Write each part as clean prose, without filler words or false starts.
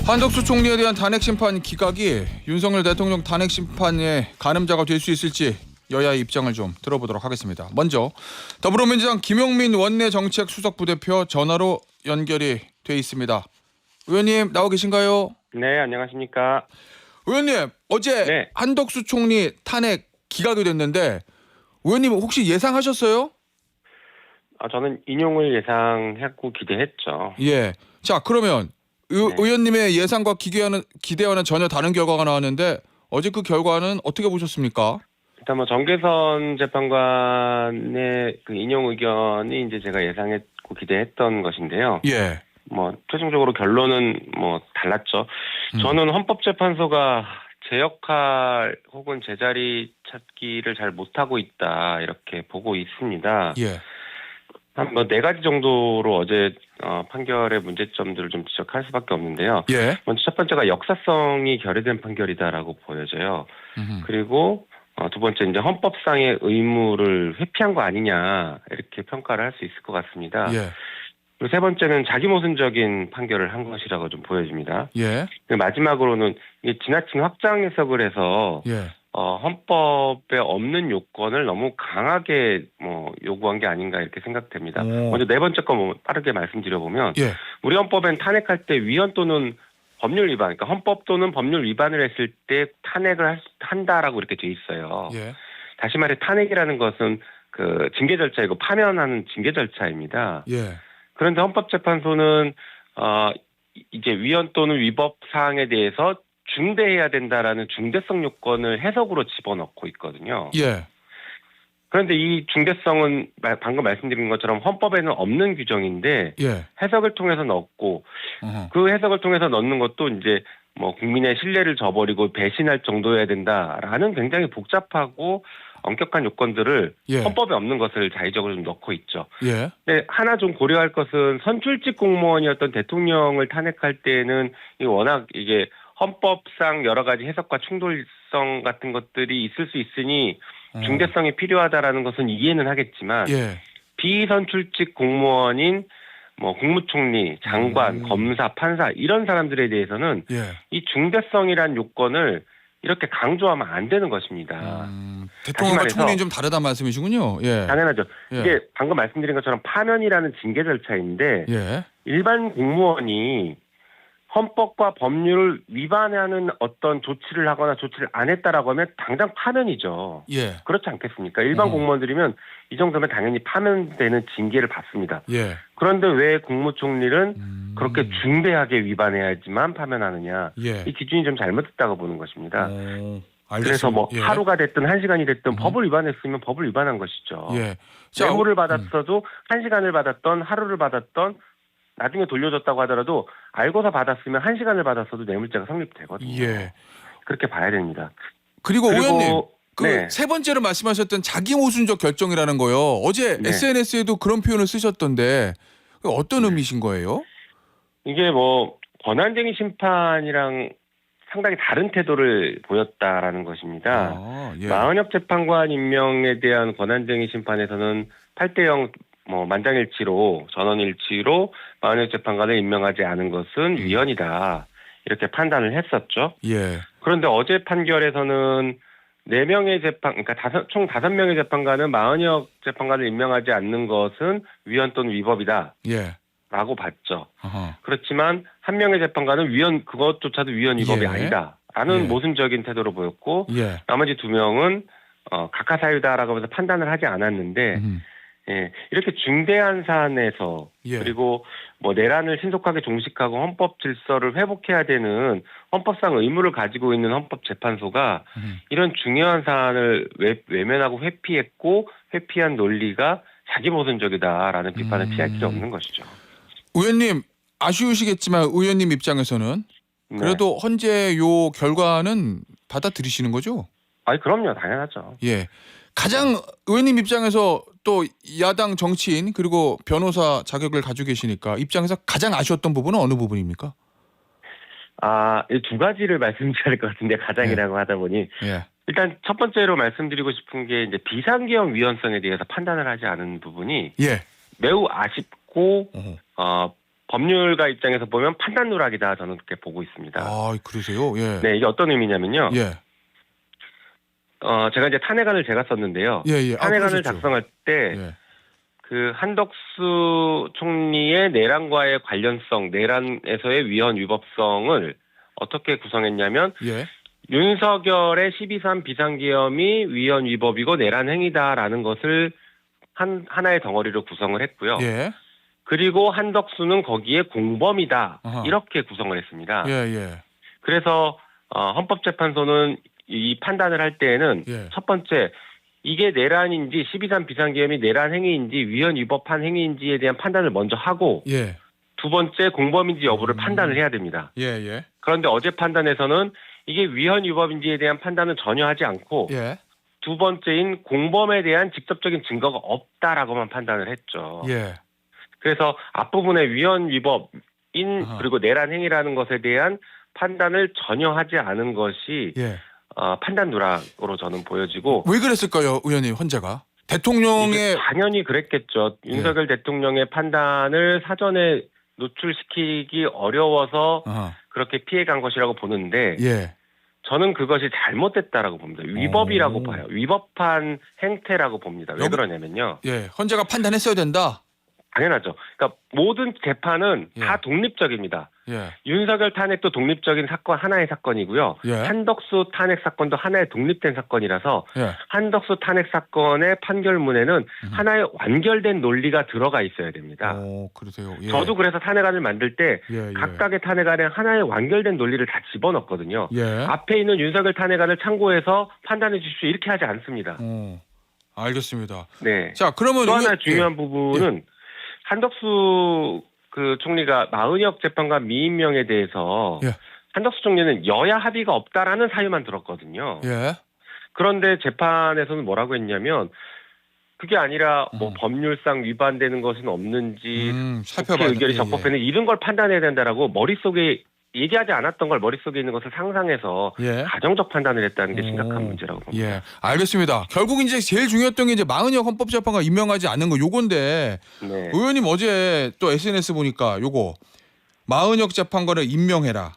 한덕수 총리에 대한 탄핵 심판 기각이 윤석열 대통령 탄핵 심판의 가늠자가 될 수 있을지 여야의 입장을 좀 들어보도록 하겠습니다. 먼저 더불어민주당 김용민 원내 정책수석부대표 전화로 연결이 돼 있습니다. 의원님 나와 계신가요? 네, 안녕하십니까. 의원님 어제 네. 한덕수 총리 탄핵 기각이 됐는데 의원님 혹시 예상하셨어요? 저는 인용을 예상했고 기대했죠. 예. 자 그러면 네. 의원님의 예상과 기대와는 전혀 다른 결과가 나왔는데 어제 그 결과는 어떻게 보셨습니까? 일단 정계선 재판관의 그 인용 의견이 이제 제가 예상했고 기대했던 것인데요. 예. 최종적으로 결론은 달랐죠. 저는 헌법재판소가 제 역할 혹은 제자리 찾기를 잘 못하고 있다 이렇게 보고 있습니다. 예. 한 네 가지 정도로 어제 판결의 문제점들을 좀 지적할 수밖에 없는데요. 예. 먼저 첫 번째가 역사성이 결여된 판결이다라고 보여져요. 음흠. 그리고 두 번째 이제 헌법상의 의무를 회피한 거 아니냐 이렇게 평가를 할 수 있을 것 같습니다. 예. 그리고 세 번째는 자기모순적인 판결을 한 것이라고 좀 보여집니다. 예. 그리고 마지막으로는 이게 지나친 확장 해석을 해서 예. 헌법에 없는 요건을 너무 강하게 요구한 게 아닌가 이렇게 생각됩니다. 오. 먼저 네 번째 거 빠르게 말씀드려보면 예. 우리 헌법엔 탄핵할 때 위헌 또는 법률 위반, 그러니까 헌법 또는 법률 위반을 했을 때 탄핵을 한다라고 이렇게 돼 있어요. 예. 다시 말해 탄핵이라는 것은 그 징계 절차이고 파면하는 징계 절차입니다. 예. 그런데 헌법재판소는 이제 위헌 또는 위법 사항에 대해서 중대해야 된다라는 중대성 요건을 해석으로 집어넣고 있거든요. 예. 그런데 이 중대성은 방금 말씀드린 것처럼 헌법에는 없는 규정인데 예. 해석을 통해서 넣고 어허. 그 해석을 통해서 넣는 것도 이제 국민의 신뢰를 저버리고 배신할 정도여야 된다라는 굉장히 복잡하고 엄격한 요건들을 예. 헌법에 없는 것을 자의적으로 좀 넣고 있죠. 예. 근데 하나 좀 고려할 것은 선출직 공무원이었던 대통령을 탄핵할 때는 워낙 이게 헌법상 여러 가지 해석과 충돌성 같은 것들이 있을 수 있으니 중대성이 필요하다라는 것은 이해는 하겠지만 예. 비선출직 공무원인 국무총리, 장관, 검사, 판사 이런 사람들에 대해서는 예. 이 중대성이란 요건을 이렇게 강조하면 안 되는 것입니다. 대통령과 말해서 총리는 좀 다르단 말씀이시군요. 예. 당연하죠. 예. 이게 방금 말씀드린 것처럼 파면이라는 징계 절차인데 예. 일반 공무원이 헌법과 법률을 위반하는 어떤 조치를 하거나 조치를 안 했다라고 하면 당장 파면이죠. 예. 그렇지 않겠습니까? 일반 공무원들이면 이 정도면 당연히 파면되는 징계를 받습니다. 예. 그런데 왜 국무총리는 그렇게 중대하게 위반해야지만 파면하느냐. 예. 이 기준이 좀 잘못됐다고 보는 것입니다. 그래서 알겠습니다. 예. 하루가 됐든 1시간이 됐든 법을 위반했으면 법을 위반한 것이죠. 예. 뇌물을 받았어도 1시간을 받았던 하루를 받았던 나중에 돌려줬다고 하더라도 알고서 받았으면 1시간을 받았어도 뇌물죄가 성립되거든요. 예. 그렇게 봐야 됩니다. 그리고 의원님 네. 세 번째로 말씀하셨던 자기 모순적 결정이라는 거요. 어제 네. SNS에도 그런 표현을 쓰셨던데 어떤 의미신 거예요? 이게 권한쟁의 심판이랑 상당히 다른 태도를 보였다라는 것입니다. 예. 마은혁 재판관 임명에 대한 권한쟁의 심판에서는 8대0 만장일치로 전원일치로 마은혁 재판관을 임명하지 않은 것은 위헌이다 이렇게 판단을 했었죠. 예. 그런데 어제 판결에서는 4명의 그러니까 총 5명의 재판관은 마은혁 재판관을 임명하지 않는 것은 위헌 또는 위법이다. 예. 라고 봤죠. 어허. 그렇지만 한 명의 재판관은 그것조차도 위헌 위법이 예. 아니다라는 예. 모순적인 태도를 보였고 예. 나머지 2명은 각하사유다라고 하면서 판단을 하지 않았는데 예, 이렇게 중대한 사안에서 예. 그리고 내란을 신속하게 종식하고 헌법 질서를 회복해야 되는 헌법상 의무를 가지고 있는 헌법재판소가 이런 중요한 사안을 외면하고 회피한 논리가 자기모순적이다라는 비판을 피할 필요 없는 것이죠. 의원님 아쉬우시겠지만 의원님 입장에서는 그래도 헌재 요 결과는 받아들이시는 거죠? 그럼요. 당연하죠. 예. 가장 의원님 입장에서 또 야당 정치인 그리고 변호사 자격을 가지고 계시니까 입장에서 가장 아쉬웠던 부분은 어느 부분입니까? 이 두 가지를 말씀드려야 될 것 같은데 가장이라고 하다 보니 예. 일단 첫 번째로 말씀드리고 싶은 게 이제 비상계엄 위헌성에 대해서 판단을 하지 않은 부분이 예. 매우 아쉽고 법률가 입장에서 보면 판단 누락이다 저는 그렇게 보고 있습니다. 아, 그러세요? 예. 네, 이게 어떤 의미냐면요. 예. 제가 이제 탄핵안을 제가 썼는데요. 예, 예. 탄핵안을 그러셨죠. 작성할 때 예. 그 한덕수 총리의 내란과의 관련성, 내란에서의 위헌 위법성을 어떻게 구성했냐면 예. 윤석열의 12.3 비상계엄이 위헌 위법이고 내란 행위다라는 것을 하나의 덩어리로 구성을 했고요. 예. 그리고 한덕수는 거기에 공범이다 아하. 이렇게 구성을 했습니다. 예, 예. 그래서 헌법재판소는 이 판단을 할 때에는 예. 첫 번째 이게 내란인지 12.3 비상계엄이 내란 행위인지 위헌 위법한 행위인지에 대한 판단을 먼저 하고 예. 두 번째 공범인지 여부를 판단을 해야 됩니다. 예, 예. 그런데 어제 판단에서는 이게 위헌 위법인지에 대한 판단은 전혀 하지 않고 예. 두 번째인 공범에 대한 직접적인 증거가 없다라고만 판단을 했죠. 예. 그래서 앞부분에 위헌 위법인 아하. 그리고 내란 행위라는 것에 대한 판단을 전혀 하지 않은 것이 예. 판단 누락으로 저는 보여지고 왜 그랬을까요, 의원님 혼자가? 이게 대통령의 당연히 그랬겠죠. 윤석열 대통령의 판단을 사전에 노출시키기 어려워서 아하. 그렇게 피해간 것이라고 보는데 예. 저는 그것이 잘못됐다라고 봅니다. 위법이라고 오. 봐요. 위법한 행태라고 봅니다. 왜 여기- 그러냐면요. 예. 헌재가 판단했어야 된다. 당연하죠. 그러니까 모든 재판은 예. 다 독립적입니다. 예. 윤석열 탄핵도 독립적인 사건 하나의 사건이고요. 예. 한덕수 탄핵 사건도 하나의 독립된 사건이라서 예. 한덕수 탄핵 사건의 판결문에는 하나의 완결된 논리가 들어가 있어야 됩니다. 그러세요. 예. 저도 그래서 탄핵안을 만들 때 예, 예. 각각의 탄핵안에 하나의 완결된 논리를 다 집어넣거든요. 예. 앞에 있는 윤석열 탄핵안을 참고해서 판단해 주십시오 이렇게 하지 않습니다. 알겠습니다. 네. 자, 그러면 또 하나 의원- 중요한 부분은 한덕수 그 총리가 마은혁 재판관 미임명에 대해서 예. 한덕수 총리는 여야 합의가 없다라는 사유만 들었거든요. 예. 그런데 재판에서는 뭐라고 했냐면 그게 아니라 뭐 법률상 위반되는 것은 없는지 국회 살펴봐야 의결이 예, 적법했는지 이런 걸 판단해야 된다라고 머릿속에 얘기하지 않았던 걸 머릿속에 있는 것을 상상해서 예. 가정적 판단을 했다는 게 심각한 오. 문제라고 봅니다. 예, 알겠습니다. 결국 이제 제일 중요했던 게 이제 마은혁 헌법재판관 임명하지 않는 거 요건데 네. 의원님 어제 또 SNS 보니까 요거 마은혁 재판관을 임명해라.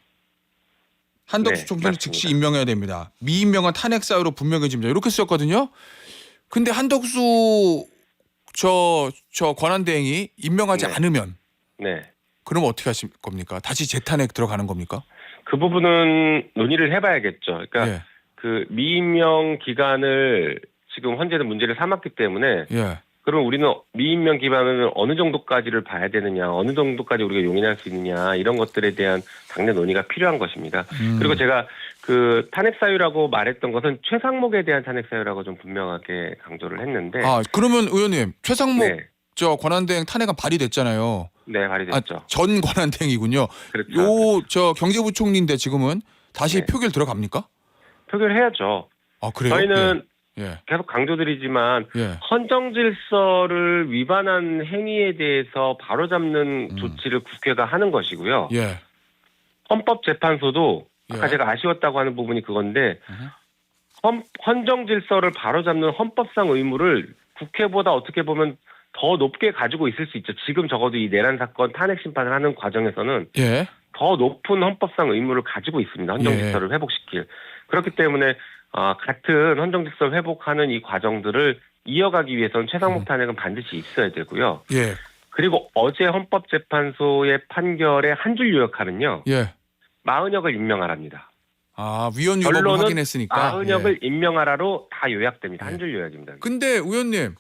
한덕수 네, 총리는 맞습니다. 즉시 임명해야 됩니다. 미임명은 탄핵 사유로 분명해집니다. 이렇게 썼거든요. 근데 한덕수 저 권한대행이 임명하지 네. 않으면 네. 그럼 어떻게 하실 겁니까? 다시 재탄핵 들어가는 겁니까? 그 부분은 논의를 해봐야겠죠. 그러니까 예. 그 미임명 기간을 지금 헌재는 문제를 삼았기 때문에 예. 그럼 우리는 미임명 기간을 어느 정도까지를 봐야 되느냐, 어느 정도까지 우리가 용인할 수 있느냐 이런 것들에 대한 당내 논의가 필요한 것입니다. 그리고 제가 그 탄핵 사유라고 말했던 것은 최상목에 대한 탄핵 사유라고 좀 분명하게 강조를 했는데, 아, 그러면 의원님 최상목 네, 저 권한대행 탄핵안 발의됐잖아요. 네 발의됐죠. 전 권한대행이군요. 그렇죠. 요 저 경제부총리인데 지금은 다시 네. 표결 들어갑니까? 표결해야죠. 아, 그래요? 저희는 예. 계속 강조드리지만 예. 헌정 질서를 위반한 행위에 대해서 바로잡는 조치를 국회가 하는 것이고요. 예. 헌법재판소도 아까 예. 제가 아쉬웠다고 하는 부분이 그건데 헌정 질서를 바로잡는 헌법상 의무를 국회보다 어떻게 보면 더 높게 가지고 있을 수 있죠. 지금 적어도 이 내란 사건 탄핵 심판을 하는 과정에서는 예. 더 높은 헌법상 의무를 가지고 있습니다. 헌정 예. 질서를 회복시킬. 그렇기 때문에 같은 헌정 질서를 회복하는 이 과정들을 이어가기 위해서는 최상목 탄핵은 반드시 있어야 되고요. 예. 그리고 어제 헌법재판소의 판결에 한 줄 요약하면요. 예. 마은혁을 임명하랍니다. 아, 위헌 위법을 결론은 확인했으니까. 마은혁을 예. 임명하라로 다 요약됩니다. 예. 한 줄 요약입니다. 근데 의원님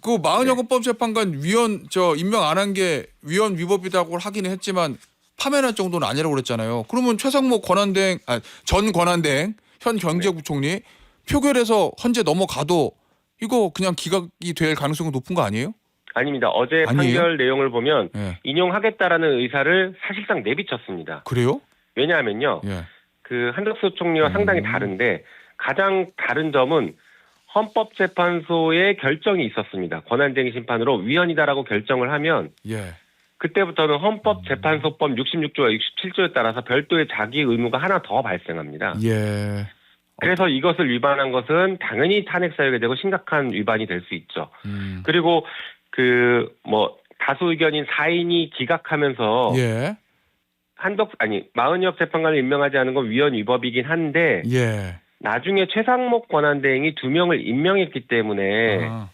그 마은혁 네. 헌법재판관 위헌 임명 안 한 게 위헌 위법이라고 하기는 했지만 파면할 정도는 아니라고 그랬잖아요. 그러면 최상목 권한대행 전 권한대행 현 경제부총리 표결에서 헌재 넘어가도 이거 그냥 기각이 될 가능성이 높은 거 아니에요? 아닙니다. 어제 아니에요? 판결 내용을 보면 예. 인용하겠다라는 의사를 사실상 내비쳤습니다. 그래요? 왜냐하면요. 예. 그 한덕수 총리와 상당히 다른데 가장 다른 점은 헌법재판소의 결정이 있었습니다. 권한쟁의 심판으로 위헌이다라고 결정을 하면 예. 그때부터는 헌법재판소법 66조와 67조에 따라서 별도의 자기 의무가 하나 더 발생합니다. 예. 그래서 이것을 위반한 것은 당연히 탄핵 사유가 되고 심각한 위반이 될 수 있죠. 그리고 다수 의견인 4인이 기각하면서 예. 마은혁 재판관을 임명하지 않은 건 위헌 위법이긴 한데 예. 나중에 최상목 권한대행이 2명을 임명했기 때문에 아,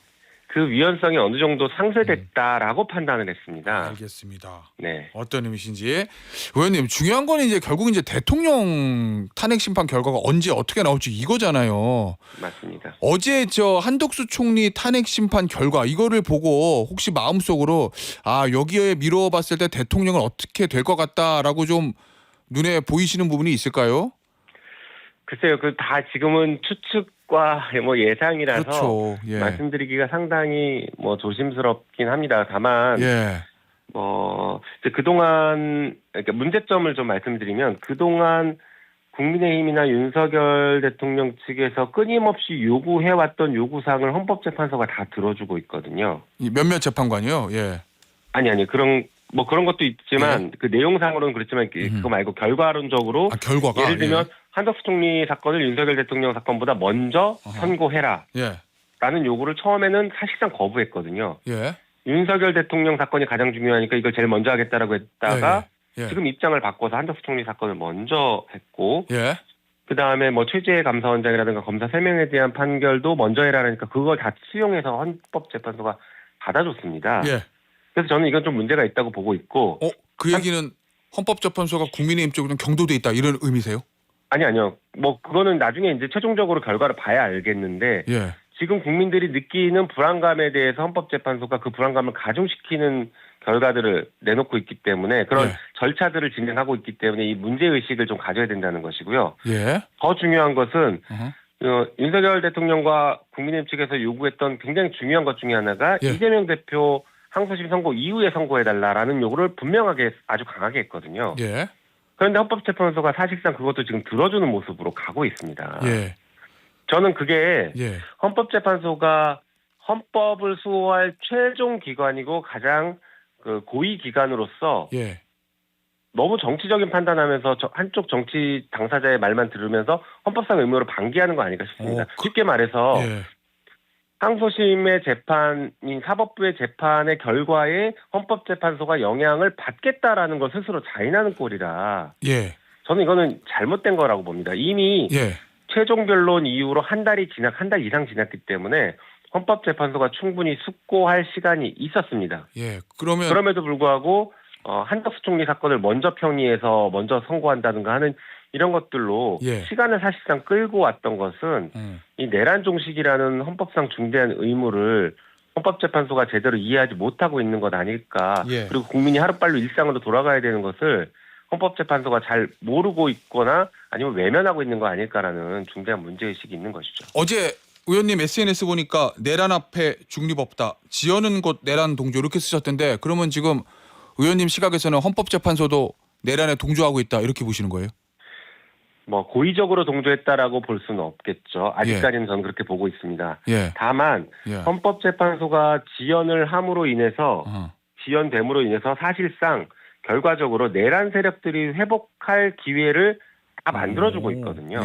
그 위헌성이 어느 정도 상쇄됐다라고 판단을 했습니다. 알겠습니다. 네. 어떤 의미신지. 의원님, 중요한 건 이제 결국 이제 대통령 탄핵 심판 결과가 언제 어떻게 나올지 이거잖아요. 맞습니다. 어제 저 한덕수 총리 탄핵 심판 결과 이거를 보고 혹시 마음속으로 여기에 미뤄봤을 때 대통령은 어떻게 될 것 같다라고 좀 눈에 보이시는 부분이 있을까요? 글쎄요, 그 다 지금은 추측과 뭐 예상이라서 그렇죠. 예. 말씀드리기가 상당히 뭐 조심스럽긴 합니다. 다만 예. 이제 그동안 그러니까 문제점을 좀 말씀드리면 그동안 국민의힘이나 윤석열 대통령 측에서 끊임없이 요구해왔던 요구사항을 헌법재판소가 다 들어주고 있거든요. 이 몇몇 재판관이요. 예. 아니 그런 것도 있지만 그 내용상으로는 그렇지만 그거 말고 결과론적으로 결과가 예를 들면 한덕수 총리 사건을 윤석열 대통령 사건보다 먼저 선고해라. 예. 라는 요구를 처음에는 사실상 거부했거든요. 예. 윤석열 대통령 사건이 가장 중요하니까 이걸 제일 먼저 하겠다라고 했다가 예. 지금 입장을 바꿔서 한덕수 총리 사건을 먼저 했고 예. 그다음에 뭐 최재 감사원장이라든가 검사 3명에 대한 판결도 먼저 해라니까 그걸 다 수용해서 헌법재판소가 받아줬습니다. 예. 그래서 저는 이건 좀 문제가 있다고 보고 있고 그 얘기는 헌법재판소가 국민의힘 쪽으로 경도돼 있다 이런 의미세요? 아니요. 뭐 그거는 나중에 이제 최종적으로 결과를 봐야 알겠는데 예. 지금 국민들이 느끼는 불안감에 대해서 헌법재판소가 그 불안감을 가중시키는 결과들을 내놓고 있기 때문에 그런 절차들을 진행하고 있기 때문에 이 문제의식을 좀 가져야 된다는 것이고요. 예. 더 중요한 것은 윤석열 대통령과 국민의힘 측에서 요구했던 굉장히 중요한 것 중에 하나가 이재명 대표 항소심 선고 이후에 선고해달라라는 요구를 분명하게 아주 강하게 했거든요. 예. 그런데 헌법재판소가 사실상 그것도 지금 들어주는 모습으로 가고 있습니다. 예. 저는 그게 예. 헌법재판소가 헌법을 수호할 최종 기관이고 가장 그 고위 기관으로서 예. 너무 정치적인 판단하면서 한쪽 정치 당사자의 말만 들으면서 헌법상 의무를 방기하는 거 아닐까 싶습니다. 쉽게 말해서 항소심의 재판인 사법부의 재판의 결과에 헌법재판소가 영향을 받겠다라는 걸 스스로 자인하는 꼴이라 저는 이거는 잘못된 거라고 봅니다. 이미 최종 변론 이후로 한 달 이상 지났기 때문에 헌법재판소가 충분히 숙고할 시간이 있었습니다. 그럼에도 불구하고 한덕수 총리 사건을 먼저 평의해서 먼저 선고한다든가 하는 이런 것들로 시간을 사실상 끌고 왔던 것은 이 내란 종식이라는 헌법상 중대한 의무를 헌법재판소가 제대로 이해하지 못하고 있는 것 아닐까. 그리고 국민이 하루빨리 일상으로 돌아가야 되는 것을 헌법재판소가 잘 모르고 있거나 아니면 외면하고 있는 거 아닐까라는 중대한 문제의식이 있는 것이죠. 어제 의원님 SNS 보니까 내란 앞에 중립 없다. 지연은 곧 내란 동조 이렇게 쓰셨던데 그러면 지금 의원님 시각에서는 헌법재판소도 내란에 동조하고 있다 이렇게 보시는 거예요? 뭐 고의적으로 동조했다라고 볼 수는 없겠죠. 아직까지는 저는 그렇게 보고 있습니다. 다만 헌법재판소가 지연을 함으로 인해서 지연됨으로 인해서 사실상 결과적으로 내란 세력들이 회복할 기회를 다 만들어주고 있거든요.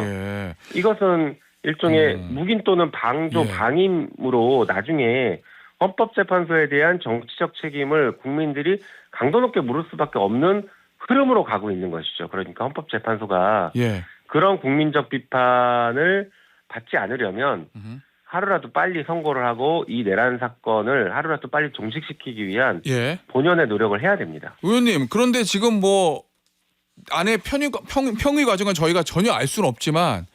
이것은 일종의 묵인 또는 방조, 방임으로 나중에 헌법재판소에 대한 정치적 책임을 국민들이 강도 높게 물을 수밖에 없는 흐름으로 가고 있는 것이죠. 그러니까 헌법재판소가 그런 국민적 비판을 받지 않으려면 하루라도 빨리 선고를 하고 이 내란 사건을 하루라도 빨리 종식시키기 위한 본연의 노력을 해야 됩니다. 의원님, 그런데 지금 뭐 안에 평의 과정은 저희가 전혀 알 수는 없지만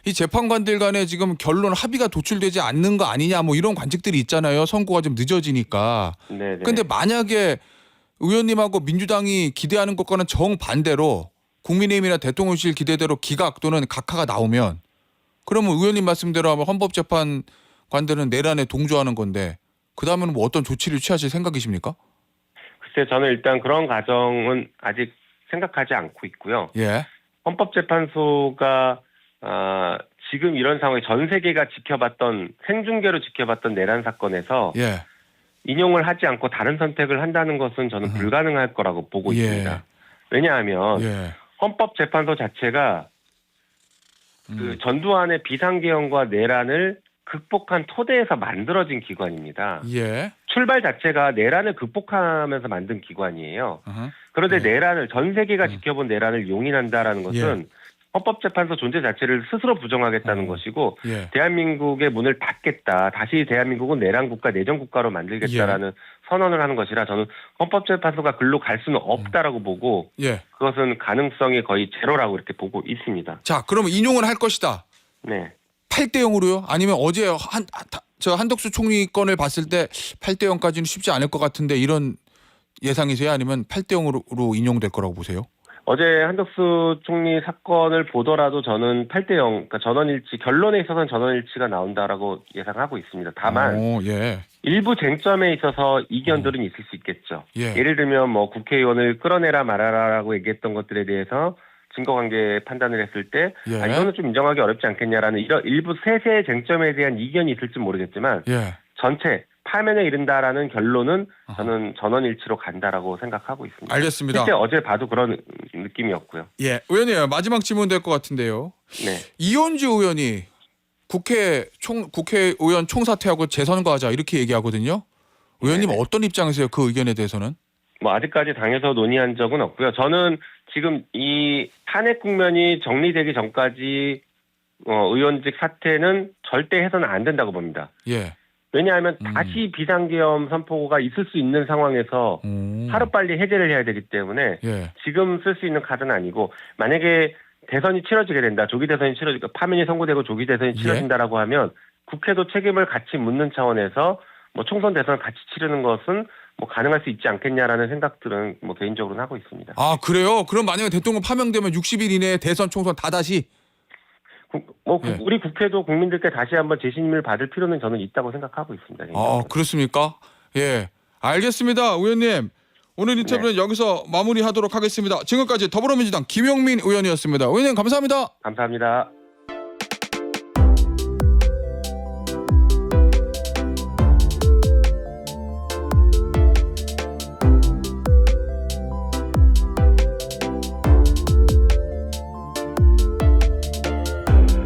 이 재판관들 간에 지금 결론 합의가 도출되지 않는 거 아니냐 뭐 이런 관측들이 있잖아요. 선고가 좀 늦어지니까. 그런데 만약에 의원님하고 민주당이 기대하는 것과는 정반대로 국민의힘이나 대통령실 기대대로 기각 또는 각하가 나오면 그러면 의원님 말씀대로 하면 헌법재판관들은 내란에 동조하는 건데 그다음에는 뭐 어떤 조치를 취하실 생각이십니까? 글쎄 저는 일단 그런 가정은 아직 생각하지 않고 있고요. 헌법재판소가 지금 이런 상황에 전 세계가 지켜봤던 생중계로 지켜봤던 내란 사건에서 인용을 하지 않고 다른 선택을 한다는 것은 저는 불가능할 거라고 보고 있습니다. 왜냐하면 헌법재판소 자체가 그 전두환의 비상계엄과 내란을 극복한 토대에서 만들어진 기관입니다. 출발 자체가 내란을 극복하면서 만든 기관이에요. 어허. 그런데 네. 내란을 전 세계가 지켜본 내란을 용인한다라는 것은 헌법재판소 존재 자체를 스스로 부정하겠다는 것이고 예. 대한민국의 문을 닫겠다. 다시 대한민국은 내란 국가, 내정 국가로 만들겠다라는 선언을 하는 것이라 저는 헌법재판소가 글로 갈 수는 없다라고 보고 예. 그것은 가능성이 거의 제로라고 이렇게 보고 있습니다. 자, 그러면 인용을 할 것이다. 네. 8대 0으로요? 아니면 어제 저 한덕수 총리 건을 봤을 때 8대 0까지는 쉽지 않을 것 같은데 이런 예상이세요? 아니면 8대 0으로 인용될 거라고 보세요? 어제 한덕수 총리 사건을 보더라도 저는 8대 0, 그러니까 전원일치, 결론에 있어서는 전원일치가 나온다라고 예상하고 있습니다. 다만 예. 일부 쟁점에 있어서 이견들은 있을 수 있겠죠. 예. 예를 들면 뭐 국회의원을 끌어내라 말아라라고 얘기했던 것들에 대해서 증거관계 판단을 했을 때 예. 이거는 좀 인정하기 어렵지 않겠냐라는 이런 일부 세세의 쟁점에 대한 이견이 있을지 모르겠지만 예. 전체 파면에 이른다라는 결론은 저는 전원일치로 간다라고 생각하고 있습니다. 알겠습니다. 실제 어제 봐도 그런 느낌이었고요. 예. 의원님 마지막 질문 될 것 같은데요. 네. 이현주 의원이 국회의원 총사퇴하고 재선거하자 이렇게 얘기하거든요. 의원님 네네. 어떤 입장이세요? 그 의견에 대해서는? 뭐 아직까지 당에서 논의한 적은 없고요. 저는 지금 이 탄핵 국면이 정리되기 전까지 의원직 사퇴는 절대 해서는 안 된다고 봅니다. 예. 왜냐하면 다시 비상계엄 선포가 있을 수 있는 상황에서 하루빨리 해제를 해야 되기 때문에 예. 지금 쓸 수 있는 카드는 아니고 만약에 대선이 치러지게 된다. 조기 대선이 치러지고 파면이 선고되고 조기 대선이 치러진다라고 하면 국회도 책임을 같이 묻는 차원에서 뭐 총선 대선을 같이 치르는 것은 뭐 가능할 수 있지 않겠냐라는 생각들은 뭐 개인적으로는 하고 있습니다. 아, 그래요? 그럼 만약에 대통령 파면되면 60일 이내에 대선 총선 다 다시? 예. 우리 국회도 국민들께 다시 한번 재심을 받을 필요는 저는 있다고 생각하고 있습니다. 아, 그렇습니까? 예. 알겠습니다. 의원님. 오늘 인터뷰는 여기서 마무리하도록 하겠습니다. 지금까지 더불어민주당 김용민 의원이었습니다. 의원님 감사합니다. 감사합니다.